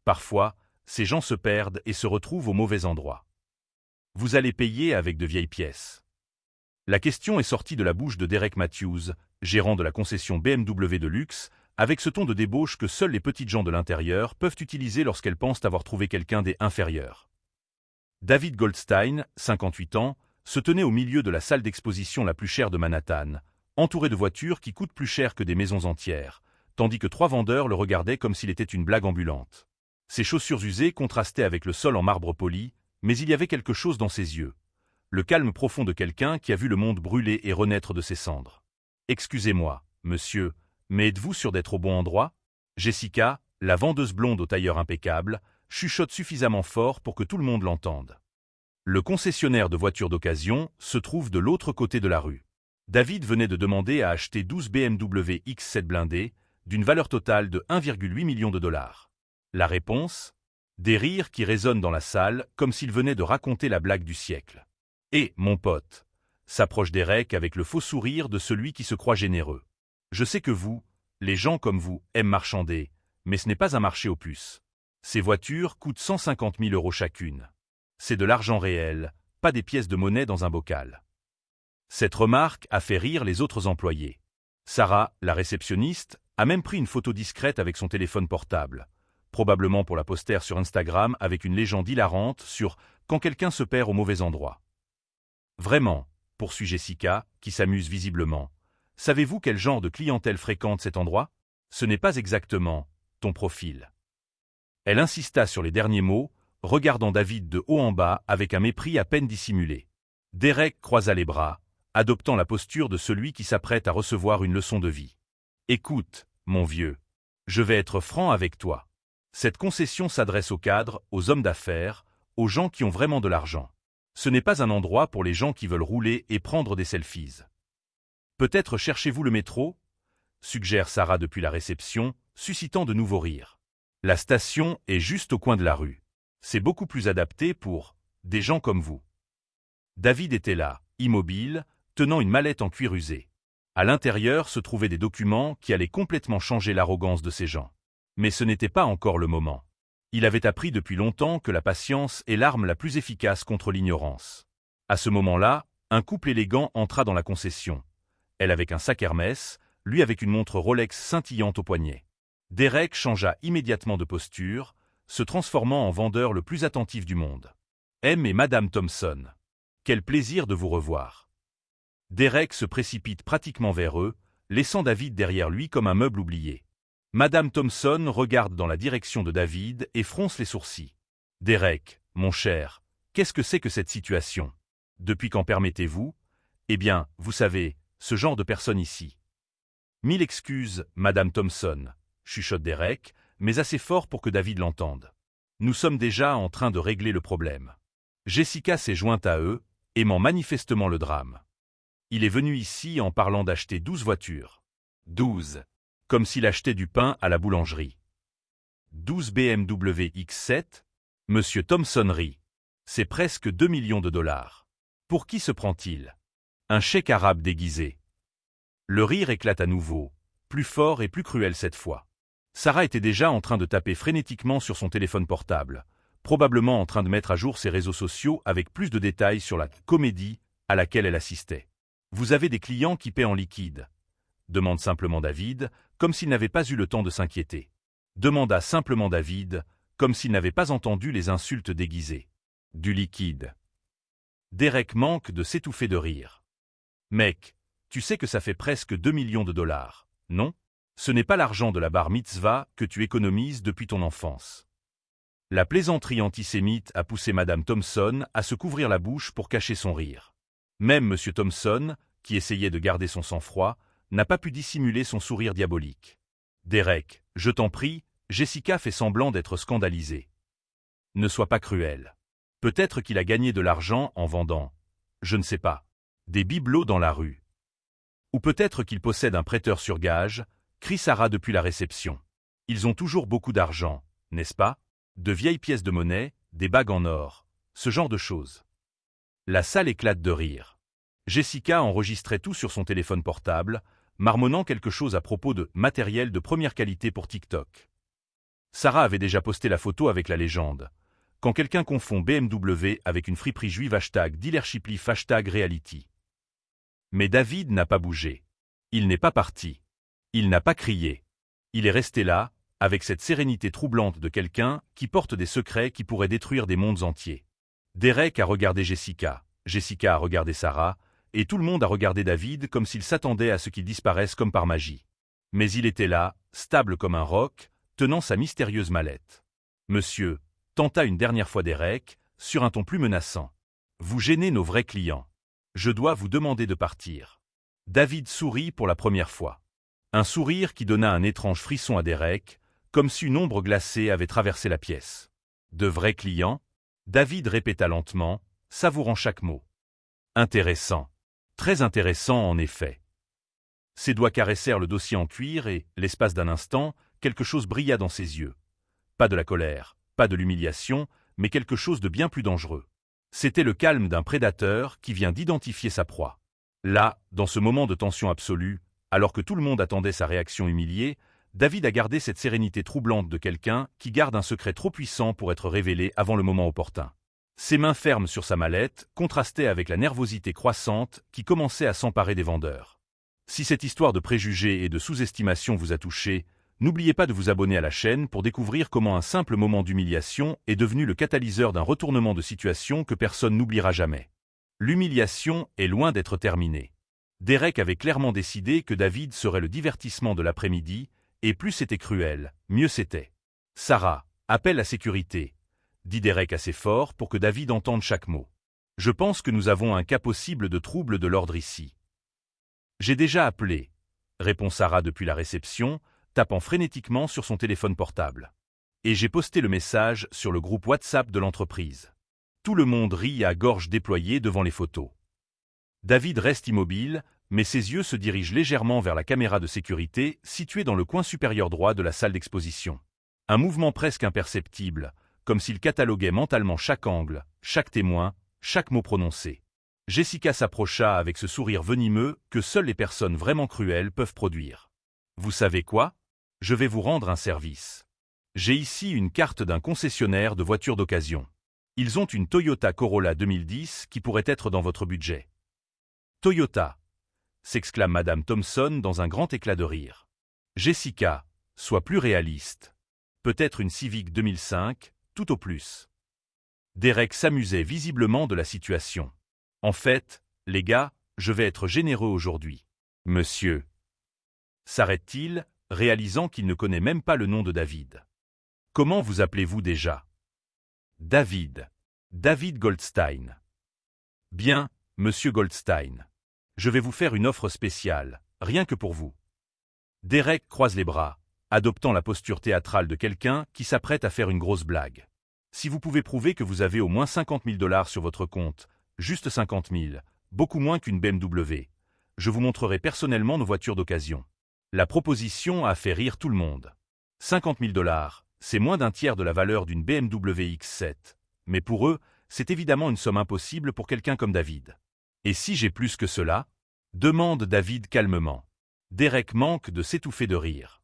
Parfois, ces gens se perdent et se retrouvent au mauvais endroit. Vous allez payer avec de vieilles pièces. La question est sortie de la bouche de Derek Matthews, gérant de la concession BMW de luxe, avec ce ton de débauche que seules les petites gens de l'intérieur peuvent utiliser lorsqu'elles pensent avoir trouvé quelqu'un des inférieurs. David Goldstein, 58 ans, se tenait au milieu de la salle d'exposition la plus chère de Manhattan, entouré de voitures qui coûtent plus cher que des maisons entières, tandis que 3 vendeurs le regardaient comme s'il était une blague ambulante. Ses chaussures usées contrastaient avec le sol en marbre poli, mais il y avait quelque chose dans ses yeux. Le calme profond de quelqu'un qui a vu le monde brûler et renaître de ses cendres. « Excusez-moi, monsieur, mais êtes-vous sûr d'être au bon endroit ?» Jessica, la vendeuse blonde au tailleur impeccable, chuchote suffisamment fort pour que tout le monde l'entende. Le concessionnaire de voitures d'occasion se trouve de l'autre côté de la rue. David venait de demander à acheter 12 BMW X7 blindés, d'une valeur totale de 1,8 million de dollars. La réponse ? Des rires qui résonnent dans la salle comme s'il venait de raconter la blague du siècle. « Et, mon pote !» s'approche Derek avec le faux sourire de celui qui se croit généreux. « Je sais que vous, les gens comme vous, aiment marchander, mais ce n'est pas un marché aux puces. Ces voitures coûtent 150 000 € chacune. C'est de l'argent réel, pas des pièces de monnaie dans un bocal. » Cette remarque a fait rire les autres employés. Sarah, la réceptionniste, a même pris une photo discrète avec son téléphone portable, probablement pour la poster sur Instagram avec une légende hilarante sur « quand quelqu'un se perd au mauvais endroit ». Vraiment, poursuit Jessica, qui s'amuse visiblement. Savez-vous quel genre de clientèle fréquente cet endroit ? Ce n'est pas exactement ton profil. Elle insista sur les derniers mots, regardant David de haut en bas avec un mépris à peine dissimulé. Derek croisa les bras, adoptant la posture de celui qui s'apprête à recevoir une leçon de vie. « Écoute, mon vieux, je vais être franc avec toi. Cette concession s'adresse aux cadres, aux hommes d'affaires, aux gens qui ont vraiment de l'argent. Ce n'est pas un endroit pour les gens qui veulent rouler et prendre des selfies. Peut-être cherchez-vous le métro ? Suggère Sarah depuis la réception, suscitant de nouveaux rires. La station est juste au coin de la rue. C'est beaucoup plus adapté pour des gens comme vous. David était là, immobile, tenant une mallette en cuir usé. À l'intérieur se trouvaient des documents qui allaient complètement changer l'arrogance de ces gens. Mais ce n'était pas encore le moment. Il avait appris depuis longtemps que la patience est l'arme la plus efficace contre l'ignorance. À ce moment-là, un couple élégant entra dans la concession. Elle avec un sac Hermès, lui avec une montre Rolex scintillante au poignet. Derek changea immédiatement de posture, se transformant en vendeur le plus attentif du monde. « M et Madame Thompson. Quel plaisir de vous revoir. » Derek se précipite pratiquement vers eux, laissant David derrière lui comme un meuble oublié. Madame Thompson regarde dans la direction de David et fronce les sourcils. « Derek, mon cher, qu'est-ce que c'est que cette situation ? Depuis quand permettez-vous ? Eh bien, vous savez, ce genre de personne ici. »« Mille excuses, Madame Thompson, » chuchote Derek, mais assez fort pour que David l'entende. « Nous sommes déjà en train de régler le problème. » Jessica s'est jointe à eux, aimant manifestement le drame. Il est venu ici en parlant d'acheter 12 voitures. 12. Comme s'il achetait du pain à la boulangerie. 12 BMW X7 ? Monsieur Thompson rit. C'est presque 2 millions de dollars. Pour qui se prend-il ? Un cheikh arabe déguisé. Le rire éclate à nouveau, plus fort et plus cruel cette fois. Sarah était déjà en train de taper frénétiquement sur son téléphone portable, probablement en train de mettre à jour ses réseaux sociaux avec plus de détails sur la comédie à laquelle elle assistait. « Vous avez des clients qui paient en liquide ?» demande simplement David, comme s'il n'avait pas eu le temps de s'inquiéter. Demanda simplement David, comme s'il n'avait pas entendu les insultes déguisées. Du liquide. Derek manque de s'étouffer de rire. Mec, tu sais que ça fait presque 2 millions de dollars, non ? Ce n'est pas l'argent de la bar mitzvah que tu économises depuis ton enfance. La plaisanterie antisémite a poussé Madame Thompson à se couvrir la bouche pour cacher son rire. Même Monsieur Thompson, qui essayait de garder son sang-froid, n'a pas pu dissimuler son sourire diabolique. Derek, je t'en prie, Jessica fait semblant d'être scandalisée. Ne sois pas cruel. Peut-être qu'il a gagné de l'argent en vendant, je ne sais pas, des bibelots dans la rue. Ou peut-être qu'il possède un prêteur sur gage, crie Sarah depuis la réception. Ils ont toujours beaucoup d'argent, n'est-ce pas ? De vieilles pièces de monnaie, des bagues en or, ce genre de choses. La salle éclate de rire. Jessica enregistrait tout sur son téléphone portable, marmonnant quelque chose à propos de matériel de première qualité pour TikTok. Sarah avait déjà posté la photo avec la légende. Quand quelqu'un confond BMW avec une friperie juive #dealership #reality. Mais David n'a pas bougé. Il n'est pas parti. Il n'a pas crié. Il est resté là, avec cette sérénité troublante de quelqu'un qui porte des secrets qui pourraient détruire des mondes entiers. Derek a regardé Jessica, Jessica a regardé Sarah, et tout le monde a regardé David comme s'il s'attendait à ce qu'il disparaisse comme par magie. Mais il était là, stable comme un roc, tenant sa mystérieuse mallette. Monsieur, tenta une dernière fois Derek, sur un ton plus menaçant. Vous gênez nos vrais clients. Je dois vous demander de partir. David sourit pour la première fois. Un sourire qui donna un étrange frisson à Derek, comme si une ombre glacée avait traversé la pièce. De vrais clients? David répéta lentement, savourant chaque mot. Intéressant. Très intéressant en effet. Ses doigts caressèrent le dossier en cuir et, l'espace d'un instant, quelque chose brilla dans ses yeux. Pas de la colère, pas de l'humiliation, mais quelque chose de bien plus dangereux. C'était le calme d'un prédateur qui vient d'identifier sa proie. Là, dans ce moment de tension absolue, alors que tout le monde attendait sa réaction humiliée, David a gardé cette sérénité troublante de quelqu'un qui garde un secret trop puissant pour être révélé avant le moment opportun. Ses mains fermes sur sa mallette contrastaient avec la nervosité croissante qui commençait à s'emparer des vendeurs. Si cette histoire de préjugés et de sous-estimation vous a touché, n'oubliez pas de vous abonner à la chaîne pour découvrir comment un simple moment d'humiliation est devenu le catalyseur d'un retournement de situation que personne n'oubliera jamais. L'humiliation est loin d'être terminée. Derek avait clairement décidé que David serait le divertissement de l'après-midi, et plus c'était cruel, mieux c'était. Sarah, appelle la sécurité, dit Derek assez fort pour que David entende chaque mot. Je pense que nous avons un cas possible de trouble de l'ordre ici. J'ai déjà appelé, répond Sarah depuis la réception, tapant frénétiquement sur son téléphone portable. Et j'ai posté le message sur le groupe WhatsApp de l'entreprise. Tout le monde rit à gorge déployée devant les photos. David reste immobile, mais ses yeux se dirigent légèrement vers la caméra de sécurité située dans le coin supérieur droit de la salle d'exposition. Un mouvement presque imperceptible, comme s'il cataloguait mentalement chaque angle, chaque témoin, chaque mot prononcé. Jessica s'approcha avec ce sourire venimeux que seules les personnes vraiment cruelles peuvent produire. Vous savez quoi? Je vais vous rendre un service. J'ai ici une carte d'un concessionnaire de voitures d'occasion. Ils ont une Toyota Corolla 2010 qui pourrait être dans votre budget. Toyota, s'exclame Madame Thompson dans un grand éclat de rire. Jessica, sois plus réaliste. Peut-être une Civic 2005, tout au plus. Derek s'amusait visiblement de la situation. En fait, les gars, je vais être généreux aujourd'hui. Monsieur. S'arrête-t-il, réalisant qu'il ne connaît même pas le nom de David. Comment vous appelez-vous déjà? David. David Goldstein. Bien, monsieur Goldstein. Je vais vous faire une offre spéciale, rien que pour vous. Derek croise les bras, adoptant la posture théâtrale de quelqu'un qui s'apprête à faire une grosse blague. Si vous pouvez prouver que vous avez au moins 50 000 $ sur votre compte, juste 50 000, beaucoup moins qu'une BMW, je vous montrerai personnellement nos voitures d'occasion. La proposition a fait rire tout le monde. 50 000 $, c'est moins d'un tiers de la valeur d'une BMW X7, mais pour eux, c'est évidemment une somme impossible pour quelqu'un comme David. Et si j'ai plus que cela? Demande David calmement. Derek manque de s'étouffer de rire.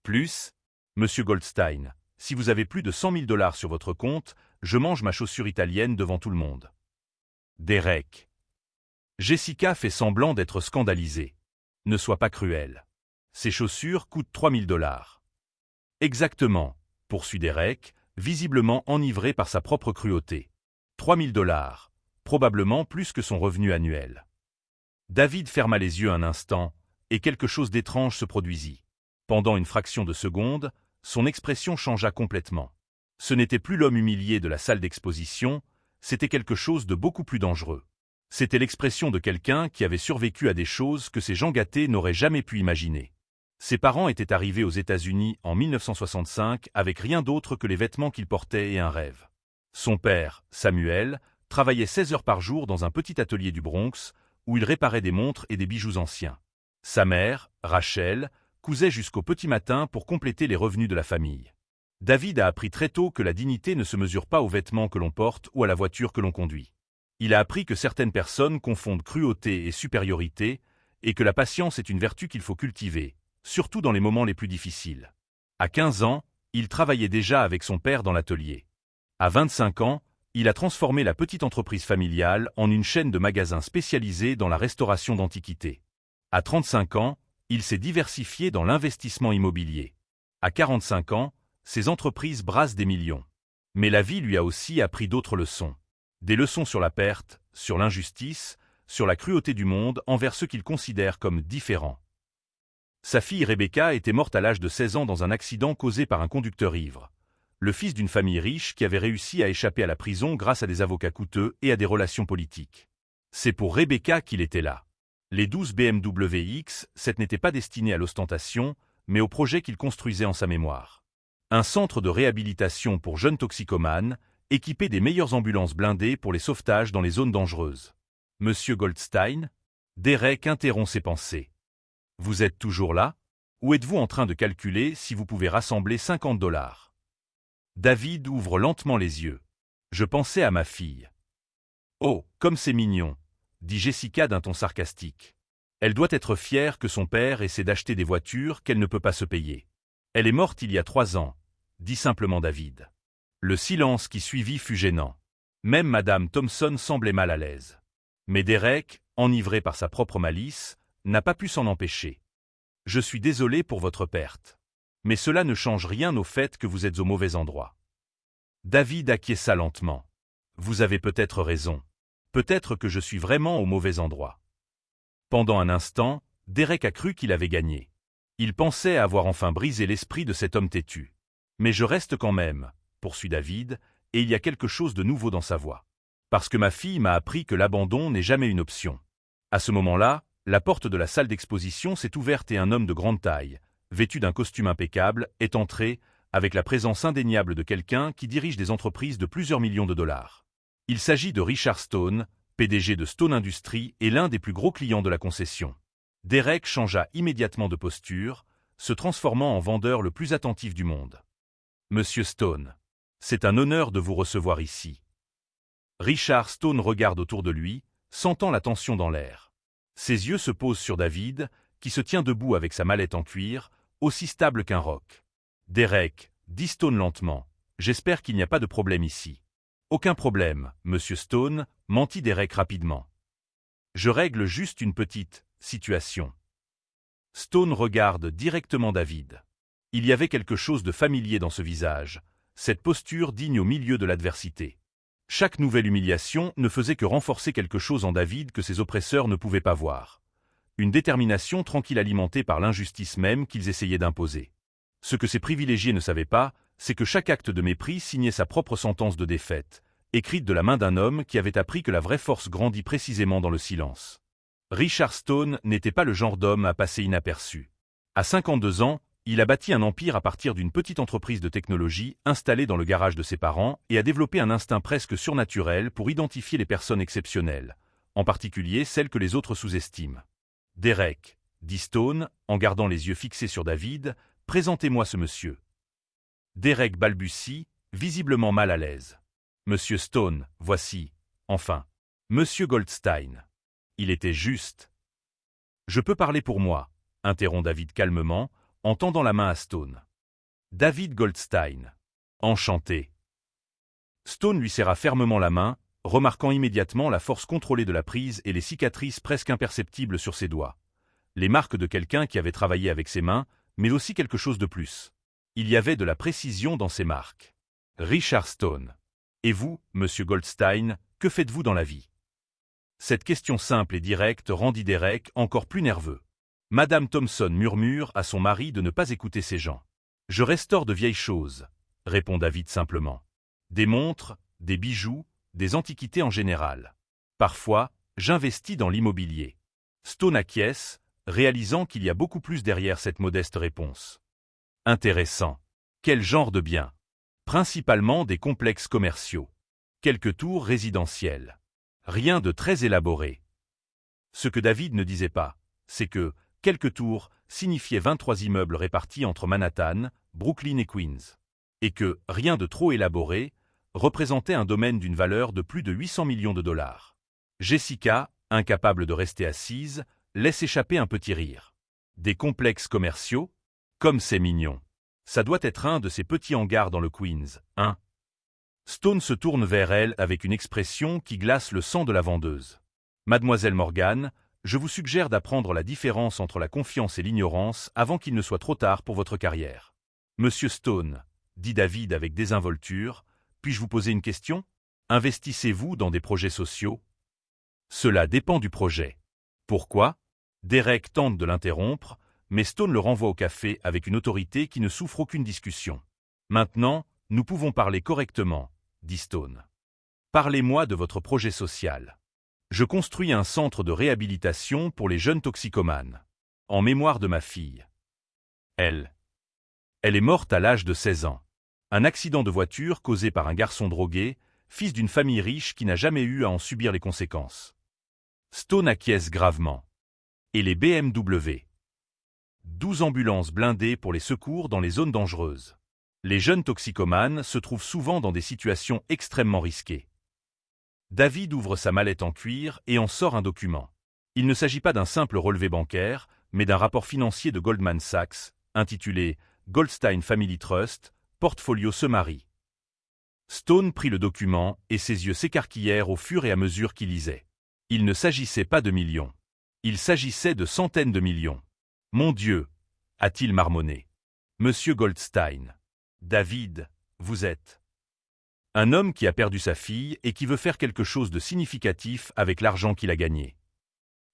Plus? Monsieur Goldstein, si vous avez plus de 100 000 $ sur votre compte, je mange ma chaussure italienne devant tout le monde. Derek. Jessica fait semblant d'être scandalisée. Ne sois pas cruel. Ces chaussures coûtent 3 000 $. Exactement, poursuit Derek, visiblement enivré par sa propre cruauté. 3 000 $, probablement plus que son revenu annuel. David ferma les yeux un instant, et quelque chose d'étrange se produisit. Pendant une fraction de seconde, son expression changea complètement. Ce n'était plus l'homme humilié de la salle d'exposition, c'était quelque chose de beaucoup plus dangereux. C'était l'expression de quelqu'un qui avait survécu à des choses que ces gens gâtés n'auraient jamais pu imaginer. Ses parents étaient arrivés aux États-Unis en 1965 avec rien d'autre que les vêtements qu'ils portaient et un rêve. Son père, Samuel, travaillait 16 heures par jour dans un petit atelier du Bronx, où il réparait des montres et des bijoux anciens. Sa mère, Rachel, cousait jusqu'au petit matin pour compléter les revenus de la famille. David a appris très tôt que la dignité ne se mesure pas aux vêtements que l'on porte ou à la voiture que l'on conduit. Il a appris que certaines personnes confondent cruauté et supériorité, et que la patience est une vertu qu'il faut cultiver, surtout dans les moments les plus difficiles. À 15 ans, Il travaillait déjà avec son père dans l'atelier. À 25 ans, il a transformé la petite entreprise familiale en une chaîne de magasins spécialisés dans la restauration d'antiquités. À 35 ans, il s'est diversifié dans l'investissement immobilier. À 45 ans, ses entreprises brassent des millions. Mais la vie lui a aussi appris d'autres leçons. Des leçons sur la perte, sur l'injustice, sur la cruauté du monde envers ceux qu'il considère comme différents. Sa fille Rebecca était morte à l'âge de 16 ans dans un accident causé par un conducteur ivre. Le fils d'une famille riche qui avait réussi à échapper à la prison grâce à des avocats coûteux et à des relations politiques. C'est pour Rebecca qu'il était là. Les 12 BMW X7 n'étaient pas destinés à l'ostentation, mais au projet qu'il construisait en sa mémoire. Un centre de réhabilitation pour jeunes toxicomanes, équipé des meilleures ambulances blindées pour les sauvetages dans les zones dangereuses. Monsieur Goldstein? Derek interrompt ses pensées. Vous êtes toujours là? Ou êtes-vous en train de calculer si vous pouvez rassembler $50? David ouvre lentement les yeux. Je pensais à ma fille. Oh, comme c'est mignon, dit Jessica d'un ton sarcastique. Elle doit être fière que son père essaie d'acheter des voitures qu'elle ne peut pas se payer. Elle est morte il y a 3 ans, dit simplement David. Le silence qui suivit fut gênant. Même Madame Thompson semblait mal à l'aise. Mais Derek, enivré par sa propre malice, n'a pas pu s'en empêcher. Je suis désolé pour votre perte. Mais cela ne change rien au fait que vous êtes au mauvais endroit. David acquiesça lentement. Vous avez peut-être raison. Peut-être que je suis vraiment au mauvais endroit. Pendant un instant, Derek a cru qu'il avait gagné. Il pensait avoir enfin brisé l'esprit de cet homme têtu. Mais je reste quand même, poursuit David, et il y a quelque chose de nouveau dans sa voix. Parce que ma fille m'a appris que l'abandon n'est jamais une option. À ce moment-là, la porte de la salle d'exposition s'est ouverte et un homme de grande taille, vêtu d'un costume impeccable, est entré, avec la présence indéniable de quelqu'un qui dirige des entreprises de plusieurs millions de dollars. Il s'agit de Richard Stone, PDG de Stone Industries et l'un des plus gros clients de la concession. Derek changea immédiatement de posture, se transformant en vendeur le plus attentif du monde. Monsieur Stone, c'est un honneur de vous recevoir ici. Richard Stone regarde autour de lui, sentant la tension dans l'air. Ses yeux se posent sur David, qui se tient debout avec sa mallette en cuir, aussi stable qu'un roc. Derek, dit Stone lentement, j'espère qu'il n'y a pas de problème ici. Aucun problème, monsieur Stone, mentit Derek rapidement. Je règle juste une petite situation. Stone regarde directement David. Il y avait quelque chose de familier dans ce visage, cette posture digne au milieu de l'adversité. Chaque nouvelle humiliation ne faisait que renforcer quelque chose en David que ses oppresseurs ne pouvaient pas voir. Une détermination tranquille alimentée par l'injustice même qu'ils essayaient d'imposer. Ce que ces privilégiés ne savaient pas, c'est que chaque acte de mépris signait sa propre sentence de défaite, écrite de la main d'un homme qui avait appris que la vraie force grandit précisément dans le silence. Richard Stone n'était pas le genre d'homme à passer inaperçu. À 52 ans, il a bâti un empire à partir d'une petite entreprise de technologie installée dans le garage de ses parents et a développé un instinct presque surnaturel pour identifier les personnes exceptionnelles, en particulier celles que les autres sous-estiment. Derek, dit Stone, en gardant les yeux fixés sur David, présentez-moi ce monsieur. Derek balbutie, visiblement mal à l'aise. Monsieur Stone, voici, enfin, monsieur Goldstein. Il était juste. Je peux parler pour moi, interrompt David calmement, en tendant la main à Stone. David Goldstein. Enchanté. Stone lui serra fermement la main, remarquant immédiatement la force contrôlée de la prise et les cicatrices presque imperceptibles sur ses doigts. Les marques de quelqu'un qui avait travaillé avec ses mains, mais aussi quelque chose de plus. Il y avait de la précision dans ces marques. Richard Stone. Et vous, monsieur Goldstein, que faites-vous dans la vie? Cette question simple et directe rendit Derek encore plus nerveux. Madame Thompson murmure à son mari de ne pas écouter ces gens. Je restaure de vieilles choses, répond David simplement. Des montres, des bijoux, des antiquités en général. Parfois, j'investis dans l'immobilier. Stone acquiesce, réalisant qu'il y a beaucoup plus derrière cette modeste réponse. Intéressant. Quel genre de biens? Principalement des complexes commerciaux. Quelques tours résidentielles. Rien de très élaboré. Ce que David ne disait pas, c'est que quelques tours signifiait 23 immeubles répartis entre Manhattan, Brooklyn et Queens. Et que rien de trop élaboré représentait un domaine d'une valeur de plus de 800 millions de dollars. Jessica, incapable de rester assise, laisse échapper un petit rire. Des complexes commerciaux? Comme c'est mignon. Ça doit être un de ces petits hangars dans le Queens, hein? Stone se tourne vers elle avec une expression qui glace le sang de la vendeuse. Mademoiselle Morgan, je vous suggère d'apprendre la différence entre la confiance et l'ignorance avant qu'il ne soit trop tard pour votre carrière. Monsieur Stone, dit David avec désinvolture, puis-je vous poser une question? Investissez-vous dans des projets sociaux? Cela dépend du projet. Pourquoi? Derek tente de l'interrompre, mais Stone le renvoie au café avec une autorité qui ne souffre aucune discussion. Maintenant, nous pouvons parler correctement, dit Stone. Parlez-moi de votre projet social. Je construis un centre de réhabilitation pour les jeunes toxicomanes. En mémoire de ma fille. Elle est morte à l'âge de 16 ans. Un accident de voiture causé par un garçon drogué, fils d'une famille riche qui n'a jamais eu à en subir les conséquences. Stone acquiesce gravement. Et les BMW. 12 ambulances blindées pour les secours dans les zones dangereuses. Les jeunes toxicomanes se trouvent souvent dans des situations extrêmement risquées. David ouvre sa mallette en cuir et en sort un document. Il ne s'agit pas d'un simple relevé bancaire, mais d'un rapport financier de Goldman Sachs, intitulé « Goldstein Family Trust, Portfolio Summary ». Stone prit le document et ses yeux s'écarquillèrent au fur et à mesure qu'il lisait. Il ne s'agissait pas de millions. Il s'agissait de centaines de millions. « Mon Dieu !» a-t-il marmonné. « Monsieur Goldstein. David, vous êtes… » Un homme qui a perdu sa fille et qui veut faire quelque chose de significatif avec l'argent qu'il a gagné.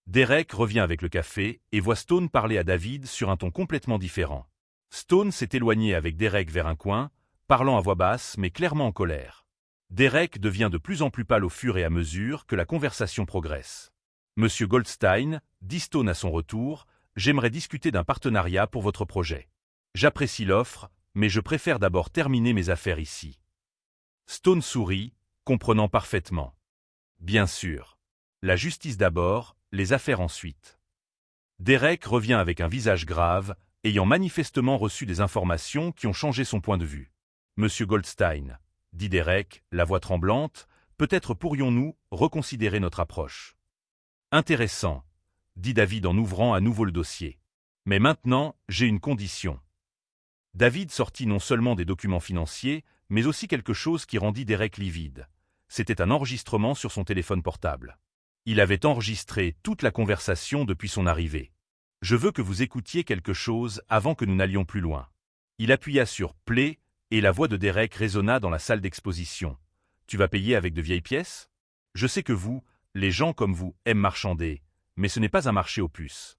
Derek revient avec le café et voit Stone parler à David sur un ton complètement différent. Stone s'est éloigné avec Derek vers un coin, parlant à voix basse mais clairement en colère. Derek devient de plus en plus pâle au fur et à mesure que la conversation progresse. « Monsieur Goldstein, dit Stone à son retour, j'aimerais discuter d'un partenariat pour votre projet. J'apprécie l'offre, mais je préfère d'abord terminer mes affaires ici. » Stone sourit, comprenant parfaitement. Bien sûr. La justice d'abord, les affaires ensuite. Derek revient avec un visage grave, ayant manifestement reçu des informations qui ont changé son point de vue. « Monsieur Goldstein, dit Derek, la voix tremblante, peut-être pourrions-nous reconsidérer notre approche. » Intéressant, dit David en ouvrant à nouveau le dossier. Mais maintenant, j'ai une condition. David sortit non seulement des documents financiers, mais aussi quelque chose qui rendit Derek livide. C'était un enregistrement sur son téléphone portable. Il avait enregistré toute la conversation depuis son arrivée. « Je veux que vous écoutiez quelque chose avant que nous n'allions plus loin. » Il appuya sur « Play » et la voix de Derek résonna dans la salle d'exposition. « Tu vas payer avec de vieilles pièces? Je sais que vous, les gens comme vous, aiment marchander, mais ce n'est pas un marché aux puces. »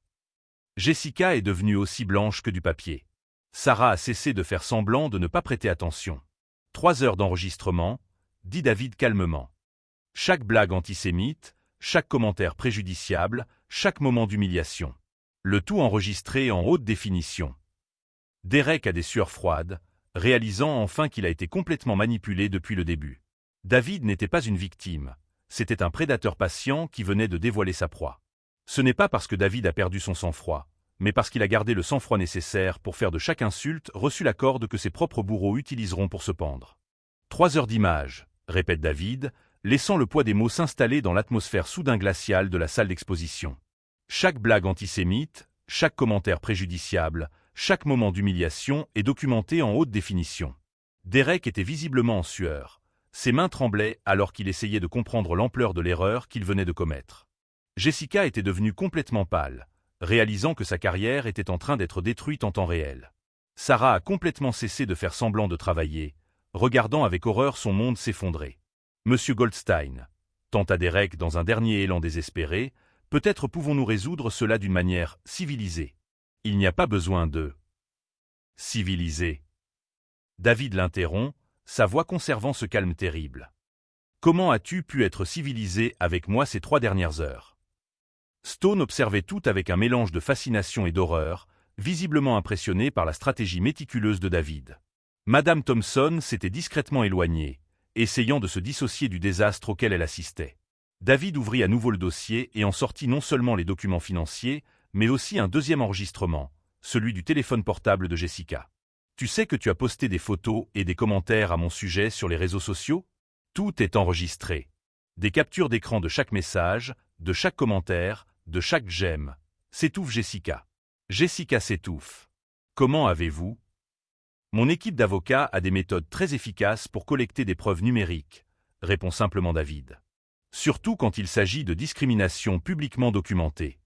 Jessica est devenue aussi blanche que du papier. Sarah a cessé de faire semblant de ne pas prêter attention. 3 heures d'enregistrement, dit David calmement. Chaque blague antisémite, chaque commentaire préjudiciable, chaque moment d'humiliation. Le tout enregistré en haute définition. Derek a des sueurs froides, réalisant enfin qu'il a été complètement manipulé depuis le début. David n'était pas une victime, c'était un prédateur patient qui venait de dévoiler sa proie. Ce n'est pas parce que David a perdu son sang-froid, mais parce qu'il a gardé le sang-froid nécessaire pour faire de chaque insulte reçu la corde que ses propres bourreaux utiliseront pour se pendre. 3 heures d'image, répète David, laissant le poids des mots s'installer dans l'atmosphère soudain glaciale de la salle d'exposition. Chaque blague antisémite, chaque commentaire préjudiciable, chaque moment d'humiliation est documenté en haute définition. Derek était visiblement en sueur. Ses mains tremblaient alors qu'il essayait de comprendre l'ampleur de l'erreur qu'il venait de commettre. Jessica était devenue complètement pâle, réalisant que sa carrière était en train d'être détruite en temps réel. Sarah a complètement cessé de faire semblant de travailler, regardant avec horreur son monde s'effondrer. « Monsieur Goldstein, » tenta Derek dans un dernier élan désespéré, « peut-être pouvons-nous résoudre cela d'une manière civilisée. » Il n'y a pas besoin de… civilisé. David l'interrompt, sa voix conservant ce calme terrible. « Comment as-tu pu être civilisé avec moi ces 3 dernières heures ?» Stone observait tout avec un mélange de fascination et d'horreur, visiblement impressionné par la stratégie méticuleuse de David. Madame Thompson s'était discrètement éloignée, essayant de se dissocier du désastre auquel elle assistait. David ouvrit à nouveau le dossier et en sortit non seulement les documents financiers, mais aussi un deuxième enregistrement, celui du téléphone portable de Jessica. « Tu sais que tu as posté des photos et des commentaires à mon sujet sur les réseaux sociaux? Tout est enregistré. Des captures d'écran de chaque message, de chaque commentaire, de chaque j'aime. » S'étouffe Jessica. Jessica s'étouffe. « Comment avez-vous… » Mon équipe d'avocats a des méthodes très efficaces pour collecter des preuves numériques, répond simplement David. Surtout quand il s'agit de discrimination publiquement documentée.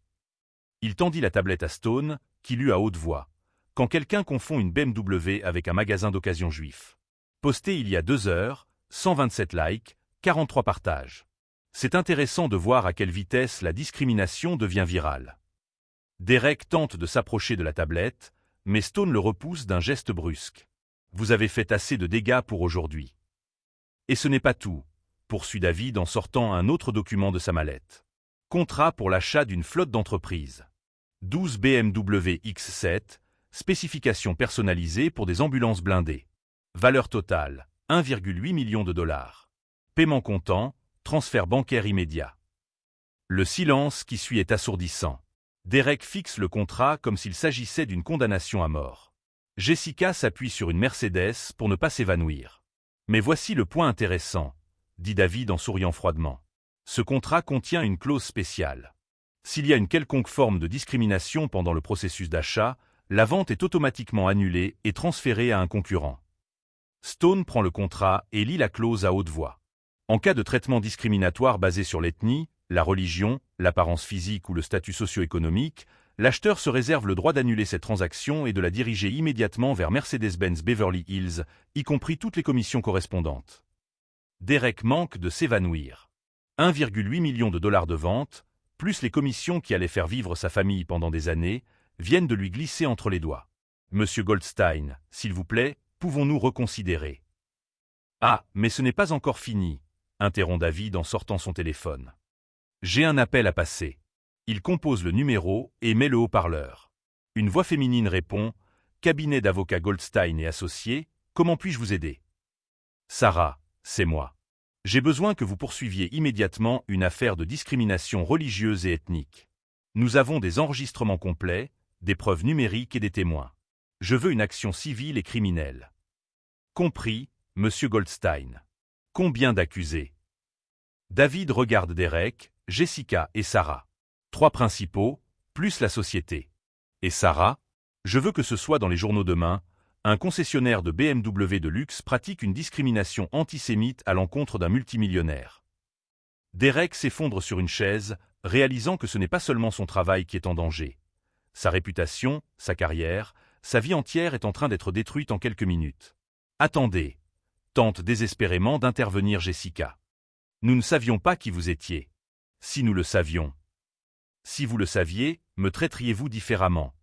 Il tendit la tablette à Stone, qui lut à haute voix. Quand quelqu'un confond une BMW avec un magasin d'occasion juif. Posté il y a 2 heures, 127 likes, 43 partages. C'est intéressant de voir à quelle vitesse la discrimination devient virale. Derek tente de s'approcher de la tablette, mais Stone le repousse d'un geste brusque. Vous avez fait assez de dégâts pour aujourd'hui. Et ce n'est pas tout, poursuit David en sortant un autre document de sa mallette. Contrat pour l'achat d'une flotte d'entreprise. 12 BMW X7, spécifications personnalisées pour des ambulances blindées. Valeur totale, 1,8 million de dollars. Paiement comptant, transfert bancaire immédiat. Le silence qui suit est assourdissant. Derek fixe le contrat comme s'il s'agissait d'une condamnation à mort. Jessica s'appuie sur une Mercedes pour ne pas s'évanouir. Mais voici le point intéressant, dit David en souriant froidement. Ce contrat contient une clause spéciale. S'il y a une quelconque forme de discrimination pendant le processus d'achat, la vente est automatiquement annulée et transférée à un concurrent. Stone prend le contrat et lit la clause à haute voix. En cas de traitement discriminatoire basé sur l'ethnie, la religion, l'apparence physique ou le statut socio-économique, l'acheteur se réserve le droit d'annuler cette transaction et de la diriger immédiatement vers Mercedes-Benz Beverly Hills, y compris toutes les commissions correspondantes. Derek manque de s'évanouir. 1,8 million de dollars de vente, plus les commissions qui allaient faire vivre sa famille pendant des années, viennent de lui glisser entre les doigts. Monsieur Goldstein, s'il vous plaît, pouvons-nous reconsidérer? Ah, mais ce n'est pas encore fini, interrompt David en sortant son téléphone. J'ai un appel à passer. Il compose le numéro et met le haut-parleur. Une voix féminine répond « Cabinet d'avocats Goldstein et associés, comment puis-je vous aider ?» Sarah, c'est moi. J'ai besoin que vous poursuiviez immédiatement une affaire de discrimination religieuse et ethnique. Nous avons des enregistrements complets, des preuves numériques et des témoins. Je veux une action civile et criminelle. Compris, Monsieur Goldstein. Combien d'accusés? David regarde Derek, Jessica et Sarah. 3 principaux, plus la société. Et Sarah? Je veux que ce soit dans les journaux demain. Un concessionnaire de BMW de luxe pratique une discrimination antisémite à l'encontre d'un multimillionnaire. Derek s'effondre sur une chaise, réalisant que ce n'est pas seulement son travail qui est en danger. Sa réputation, sa carrière, sa vie entière est en train d'être détruite en quelques minutes. Attendez, tente désespérément d'intervenir Jessica. Nous ne savions pas qui vous étiez. Si nous le savions. Si vous le saviez, me traiteriez-vous différemment?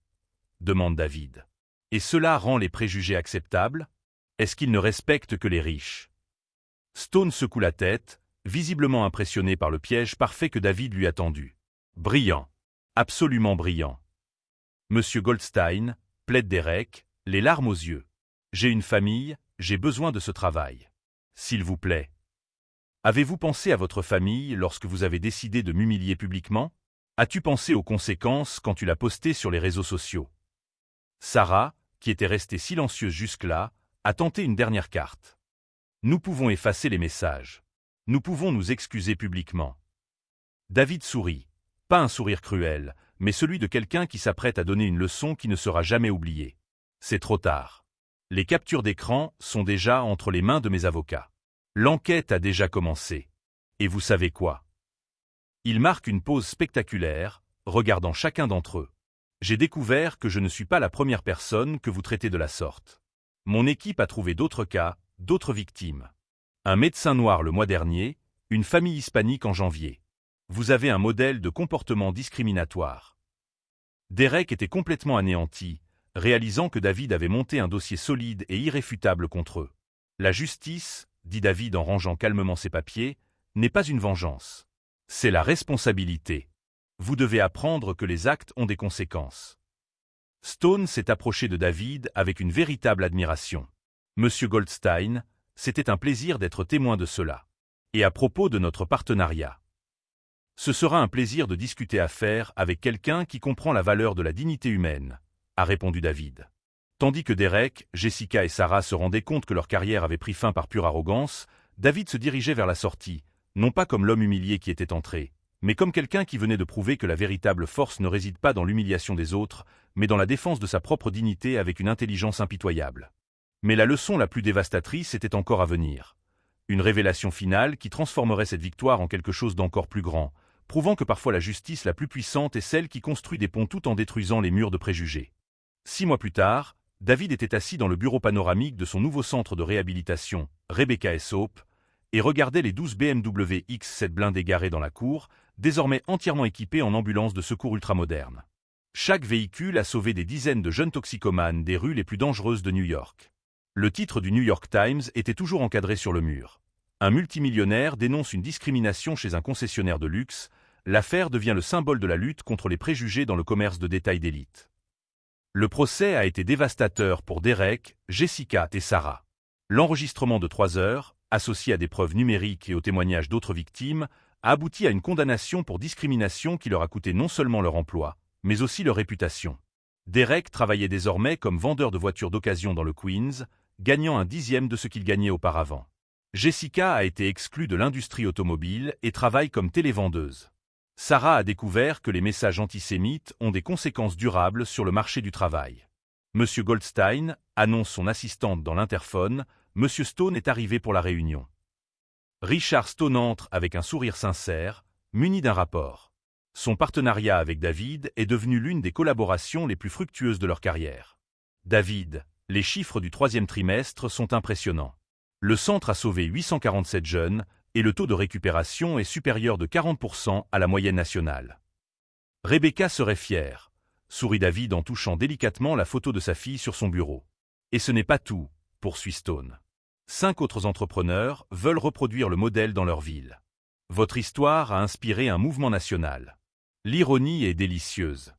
Demande David. Et cela rend les préjugés acceptables? Est-ce qu'ils ne respectent que les riches? Stone secoue la tête, visiblement impressionné par le piège parfait que David lui a tendu. Brillant. Absolument brillant. Monsieur Goldstein, plaide Derek, les larmes aux yeux. J'ai une famille, j'ai besoin de ce travail. S'il vous plaît. Avez-vous pensé à votre famille lorsque vous avez décidé de m'humilier publiquement? As-tu pensé aux conséquences quand tu l'as posté sur les réseaux sociaux? Sarah, qui était restée silencieuse jusque-là, a tenté une dernière carte. Nous pouvons effacer les messages. Nous pouvons nous excuser publiquement. David sourit. Pas un sourire cruel, mais celui de quelqu'un qui s'apprête à donner une leçon qui ne sera jamais oubliée. C'est trop tard. Les captures d'écran sont déjà entre les mains de mes avocats. L'enquête a déjà commencé. Et vous savez quoi? Il marque une pause spectaculaire, regardant chacun d'entre eux. J'ai découvert que je ne suis pas la première personne que vous traitez de la sorte. Mon équipe a trouvé d'autres cas, d'autres victimes. Un médecin noir le mois dernier, une famille hispanique en janvier. Vous avez un modèle de comportement discriminatoire. Derek était complètement anéanti, réalisant que David avait monté un dossier solide et irréfutable contre eux. La justice, dit David en rangeant calmement ses papiers, n'est pas une vengeance. C'est la responsabilité. Vous devez apprendre que les actes ont des conséquences. Stone s'est approché de David avec une véritable admiration. Monsieur Goldstein, c'était un plaisir d'être témoin de cela. Et à propos de notre partenariat. Ce sera un plaisir de discuter affaires avec quelqu'un qui comprend la valeur de la dignité humaine, a répondu David. Tandis que Derek, Jessica et Sarah se rendaient compte que leur carrière avait pris fin par pure arrogance, David se dirigeait vers la sortie, non pas comme l'homme humilié qui était entré, mais comme quelqu'un qui venait de prouver que la véritable force ne réside pas dans l'humiliation des autres, mais dans la défense de sa propre dignité avec une intelligence impitoyable. Mais la leçon la plus dévastatrice était encore à venir. Une révélation finale qui transformerait cette victoire en quelque chose d'encore plus grand, prouvant que parfois la justice la plus puissante est celle qui construit des ponts tout en détruisant les murs de préjugés. 6 mois plus tard, David était assis dans le bureau panoramique de son nouveau centre de réhabilitation, Rebecca Soap, et regardait les 12 BMW X7 blindés garés dans la cour, désormais entièrement équipés en ambulances de secours ultramodernes. Chaque véhicule a sauvé des dizaines de jeunes toxicomanes des rues les plus dangereuses de New York. Le titre du New York Times était toujours encadré sur le mur. Un multimillionnaire dénonce une discrimination chez un concessionnaire de luxe. L'affaire devient le symbole de la lutte contre les préjugés dans le commerce de détail d'élite. Le procès a été dévastateur pour Derek, Jessica et Sarah. L'enregistrement de 3 heures, associé à des preuves numériques et aux témoignages d'autres victimes, a abouti à une condamnation pour discrimination qui leur a coûté non seulement leur emploi, mais aussi leur réputation. Derek travaillait désormais comme vendeur de voitures d'occasion dans le Queens, gagnant un dixième de ce qu'il gagnait auparavant. Jessica a été exclue de l'industrie automobile et travaille comme télévendeuse. Sarah a découvert que les messages antisémites ont des conséquences durables sur le marché du travail. Monsieur Goldstein, annonce son assistante dans l'interphone, Monsieur Stone est arrivé pour la réunion. Richard Stone entre avec un sourire sincère, muni d'un rapport. Son partenariat avec David est devenu l'une des collaborations les plus fructueuses de leur carrière. David, les chiffres du 3e trimestre sont impressionnants. Le centre a sauvé 847 jeunes et le taux de récupération est supérieur de 40% à la moyenne nationale. Rebecca serait fière, sourit David en touchant délicatement la photo de sa fille sur son bureau. Et ce n'est pas tout, poursuit Stone. 5 autres entrepreneurs veulent reproduire le modèle dans leur ville. Votre histoire a inspiré un mouvement national. L'ironie est délicieuse.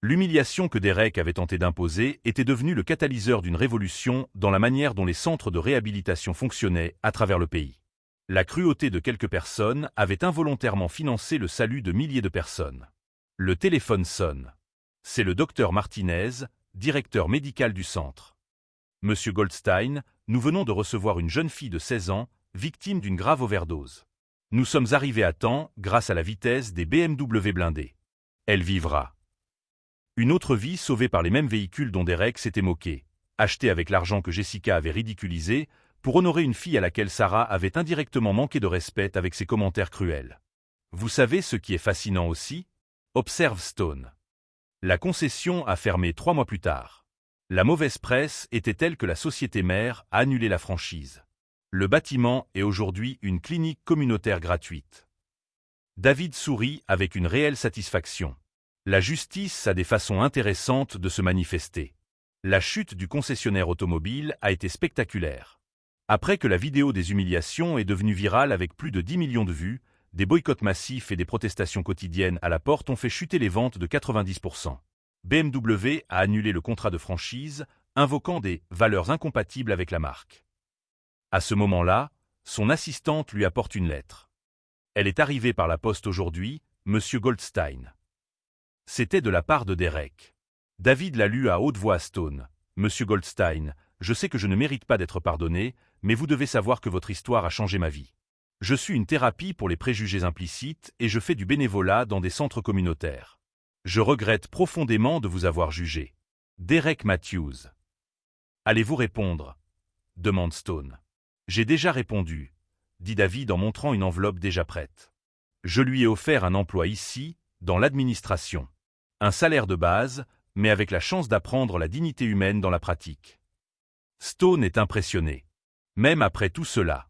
L'humiliation que Derek avait tenté d'imposer était devenue le catalyseur d'une révolution dans la manière dont les centres de réhabilitation fonctionnaient à travers le pays. La cruauté de quelques personnes avait involontairement financé le salut de milliers de personnes. Le téléphone sonne. C'est le docteur Martinez, directeur médical du centre. Monsieur Goldstein, nous venons de recevoir une jeune fille de 16 ans, victime d'une grave overdose. Nous sommes arrivés à temps grâce à la vitesse des BMW blindés. Elle vivra. Une autre vie sauvée par les mêmes véhicules dont Derek s'était moqué, achetés avec l'argent que Jessica avait ridiculisé, pour honorer une fille à laquelle Sarah avait indirectement manqué de respect avec ses commentaires cruels. Vous savez ce qui est fascinant aussi? Observe Stone. La concession a fermé 3 mois plus tard. La mauvaise presse était telle que la société mère a annulé la franchise. Le bâtiment est aujourd'hui une clinique communautaire gratuite. David sourit avec une réelle satisfaction. La justice a des façons intéressantes de se manifester. La chute du concessionnaire automobile a été spectaculaire. Après que la vidéo des humiliations est devenue virale avec plus de 10 millions de vues, des boycotts massifs et des protestations quotidiennes à la porte ont fait chuter les ventes de 90%. BMW a annulé le contrat de franchise, invoquant des « valeurs incompatibles avec la marque ». À ce moment-là, son assistante lui apporte une lettre. Elle est arrivée par la poste aujourd'hui, Monsieur Goldstein. C'était de la part de Derek. David l'a lu à haute voix à Stone. Monsieur Goldstein, je sais que je ne mérite pas d'être pardonné, mais vous devez savoir que votre histoire a changé ma vie. Je suis une thérapie pour les préjugés implicites et je fais du bénévolat dans des centres communautaires. Je regrette profondément de vous avoir jugé. Derek Matthews. Allez-vous répondre? Demande Stone. J'ai déjà répondu, dit David en montrant une enveloppe déjà prête. Je lui ai offert un emploi ici, dans l'administration. Un salaire de base, mais avec la chance d'apprendre la dignité humaine dans la pratique. Stone est impressionné. Même après tout cela.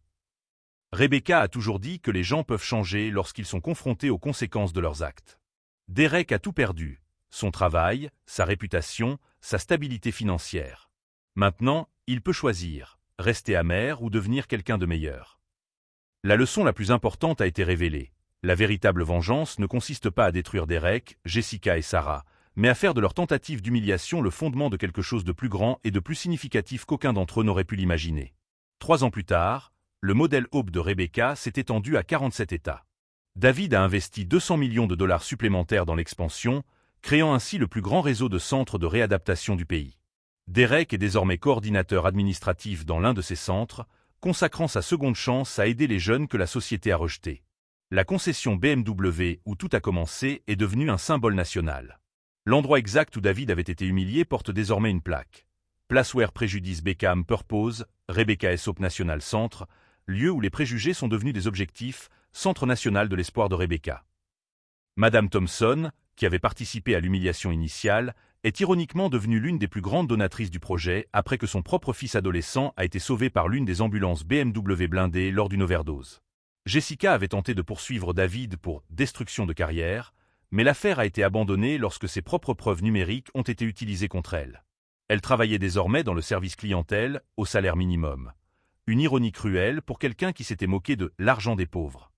Rebecca a toujours dit que les gens peuvent changer lorsqu'ils sont confrontés aux conséquences de leurs actes. Derek a tout perdu, son travail, sa réputation, sa stabilité financière. Maintenant, il peut choisir, rester amer ou devenir quelqu'un de meilleur. La leçon la plus importante a été révélée. La véritable vengeance ne consiste pas à détruire Derek, Jessica et Sarah, mais à faire de leur tentative d'humiliation le fondement de quelque chose de plus grand et de plus significatif qu'aucun d'entre eux n'aurait pu l'imaginer. 3 ans plus tard, le modèle Hope de Rebecca s'est étendu à 47 États. David a investi 200 millions de dollars supplémentaires dans l'expansion, créant ainsi le plus grand réseau de centres de réadaptation du pays. Derek est désormais coordinateur administratif dans l'un de ces centres, consacrant sa seconde chance à aider les jeunes que la société a rejetés. La concession BMW où tout a commencé est devenue un symbole national. L'endroit exact où David avait été humilié porte désormais une plaque. Place where prejudice became purpose, Rebecca Aesop National Centre, lieu où les préjugés sont devenus des objectifs, Centre national de l'espoir de Rebecca. Madame Thompson, qui avait participé à l'humiliation initiale, est ironiquement devenue l'une des plus grandes donatrices du projet après que son propre fils adolescent a été sauvé par l'une des ambulances BMW blindées lors d'une overdose. Jessica avait tenté de poursuivre David pour destruction de carrière, mais l'affaire a été abandonnée lorsque ses propres preuves numériques ont été utilisées contre elle. Elle travaillait désormais dans le service clientèle, au salaire minimum. Une ironie cruelle pour quelqu'un qui s'était moqué de l'argent des pauvres.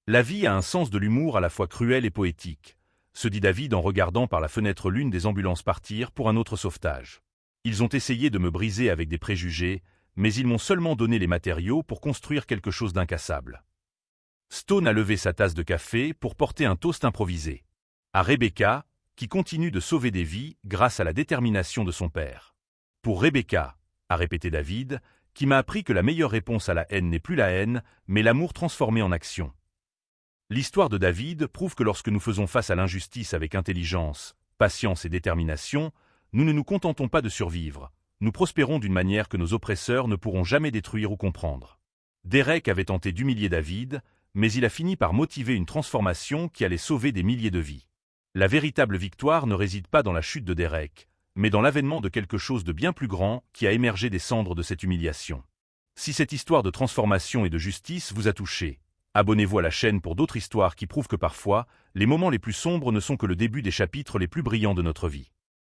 La vie a un sens de l'humour à la fois cruel et poétique, se dit David en regardant par la fenêtre l'une des ambulances partir pour un autre sauvetage. Ils ont essayé de me briser avec des préjugés, mais ils m'ont seulement donné les matériaux pour construire quelque chose d'incassable. Stone a levé sa tasse de café pour porter un toast improvisé. À Rebecca, qui continue de sauver des vies grâce à la détermination de son père. Pour Rebecca, a répété David, qui m'a appris que la meilleure réponse à la haine n'est plus la haine, mais l'amour transformé en action. L'histoire de David prouve que lorsque nous faisons face à l'injustice avec intelligence, patience et détermination, nous ne nous contentons pas de survivre, nous prospérons d'une manière que nos oppresseurs ne pourront jamais détruire ou comprendre. Derek avait tenté d'humilier David, mais il a fini par motiver une transformation qui allait sauver des milliers de vies. La véritable victoire ne réside pas dans la chute de Derek, mais dans l'avènement de quelque chose de bien plus grand qui a émergé des cendres de cette humiliation. Si cette histoire de transformation et de justice vous a touché, abonnez-vous à la chaîne pour d'autres histoires qui prouvent que parfois, les moments les plus sombres ne sont que le début des chapitres les plus brillants de notre vie.